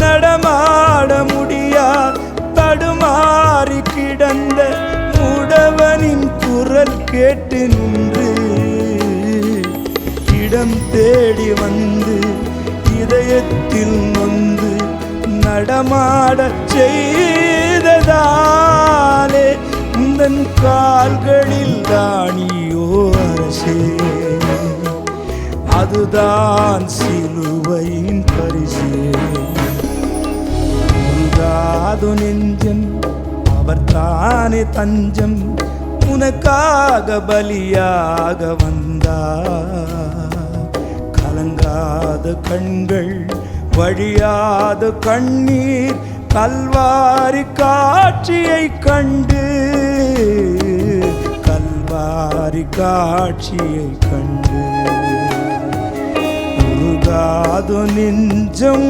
நடமாட முடியா தடுமாறி கிடந்த முடவனின் குரல் கேட்டு நின்று இடம் தேடி வந்து இதயத்தில் நொந்து நடமாட செய்ததாலே உந்தன் கால்களில் தானியோ அரசே, அதுதான் சிலுவையின் பரிசே. உருகாது நெஞ்சம், அவர் தானே தஞ்சம், உனக்காக பலியாக வந்தார். கலங்காத கண்கள், வழியாத கண்ணீர், கல்வாரி காட்சியை கண்டு, கல்வாரி காட்சியை கண்டு உருகாது நெஞ்சம்.